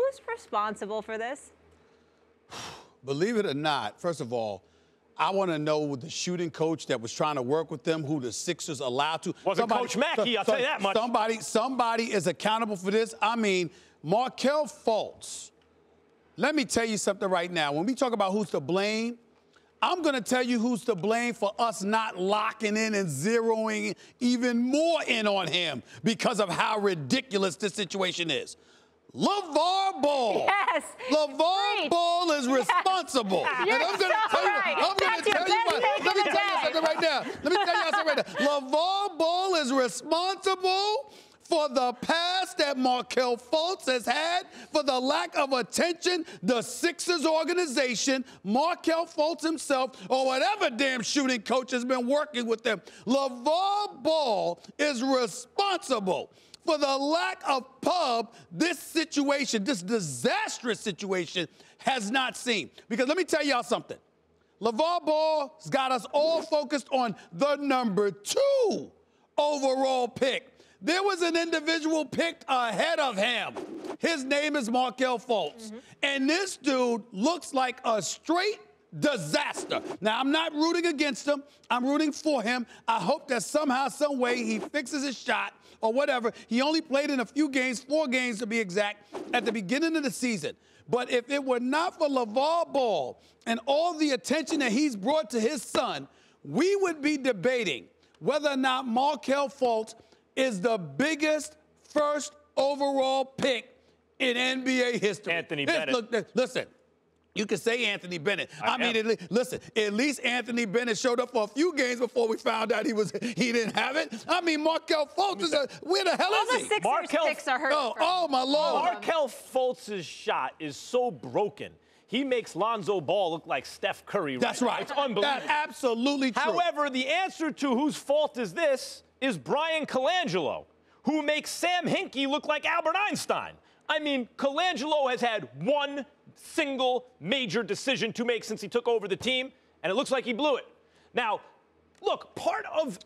who's responsible for this? Believe it or not, first of all, I want to know the shooting coach that was trying to work with them, who the Sixers allowed to. Wasn't Coach Mackey, I'll tell you that much. Somebody is accountable for this. I mean, Markelle Fultz. Let me tell you something right now. When we talk about who's to blame, I'm going to tell you who's to blame for us not locking in and zeroing even more in on him because of how ridiculous this situation is. LaVar Ball. Yes. LaVar Ball is responsible. You're and I'm going to tell you, right. I'm going to tell you what. Let me tell you something right now. Let me tell you something right now. LaVar Ball is responsible for the pass that Markelle Fultz has had, for the lack of attention the Sixers organization, Markelle Fultz himself, or whatever damn shooting coach has been working with them. LaVar Ball is responsible for the lack of pub this situation, this disastrous situation, has not seen. Because let me tell y'all something. LaVar Ball's got us all focused on the number 2 overall pick. There was an individual picked ahead of him. His name is Markelle Fultz. And this dude looks like a straight disaster. Now, I'm not rooting against him. I'm rooting for him. I hope that somehow, some way, he fixes his shot or whatever. He only played in a few games, 4 games to be exact, at the beginning of the season. But if it were not for LaVar Ball and all the attention that he's brought to his son, we would be debating whether or not Markelle Fultz is the biggest first overall pick in NBA history. Anthony Bennett. Look, listen. You can say Anthony Bennett. I mean, listen, at least Anthony Bennett showed up for a few games before we found out he didn't have it. I mean, Markelle Fultz is where the hell is he? All the Sixers picks are hurt. Oh, my Lord. Markelle Fultz's shot is so broken. He makes Lonzo Ball look like Steph Curry. That's right. It's unbelievable. That's absolutely true. However, the answer to whose fault is this is Brian Colangelo, who makes Sam Hinkie look like Albert Einstein. I mean, Colangelo has had one single major decision to make since he took over the team, and it looks like he blew it. Now, look, part of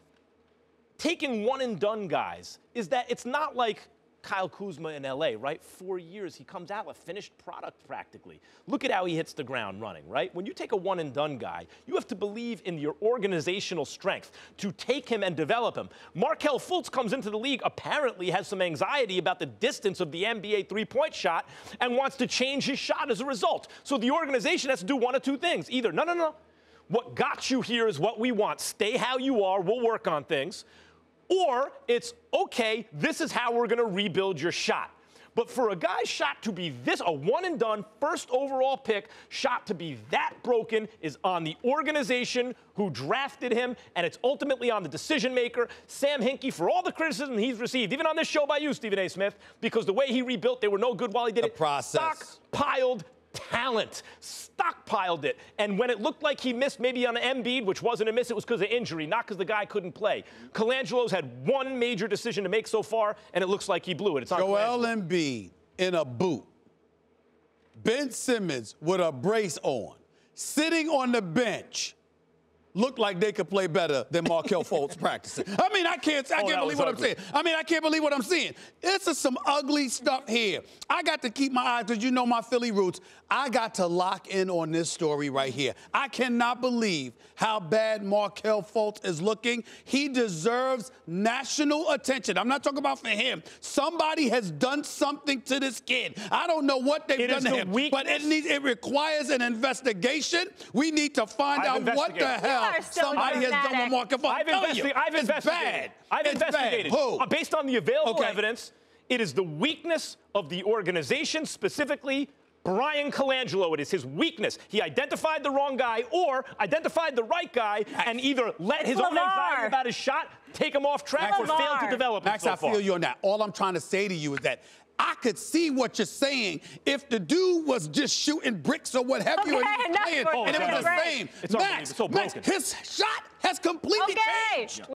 taking one-and-done guys is that it's not like Kyle Kuzma in L.A., right? 4 years, he comes out a finished product practically. Look at how he hits the ground running, right? When you take a one-and-done guy, you have to believe in your organizational strength to take him and develop him. Markelle Fultz comes into the league, apparently has some anxiety about the distance of the NBA three-point shot and wants to change his shot as a result. So the organization has to do one of two things. Either, no, what got you here is what we want. Stay how you are, we'll work on things. Or it's, okay, this is how we're going to rebuild your shot. But for a guy's shot to be a one-and-done, first overall pick, shot to be that broken is on the organization who drafted him, and it's ultimately on the decision-maker, Sam Hinkie, for all the criticism he's received, even on this show by you, Stephen A. Smith, because the way he rebuilt, they were no good while he did it. The process. Stockpiled talent, stockpiled it. And when it looked like he missed maybe on Embiid, which wasn't a miss, it was because of injury, not because the guy couldn't play. Colangelo's had one major decision to make so far, and it looks like he blew it. It's on Joel Embiid in a boot. Ben Simmons with a brace on, sitting on the bench, looked like they could play better than Markelle Fultz practicing. I mean, I can't believe what I'm saying. I can't believe what I'm seeing. This is some ugly stuff here. I got to keep my eyes, because you know my Philly roots. I got to lock in on this story right here. I cannot believe how bad Markelle Fultz is looking. He deserves national attention. I'm not talking about for him. Somebody has done something to this kid. I don't know what they've done to him, but it requires an investigation. We need to find out what the hell somebody has done with Markelle Fultz. I've investigated. I've investigated. Based on the available evidence, it is the weakness of the organization, specifically Brian Colangelo. It is his weakness. He identified the wrong guy or identified the right guy and either let his own anxiety about his shot take him off track or failed to develop Max, I feel you on that. All I'm trying to say to you is that I could see what you're saying if the dude was just shooting bricks or what have you, and he was playing, and it was the same. Max, his shot has completely changed.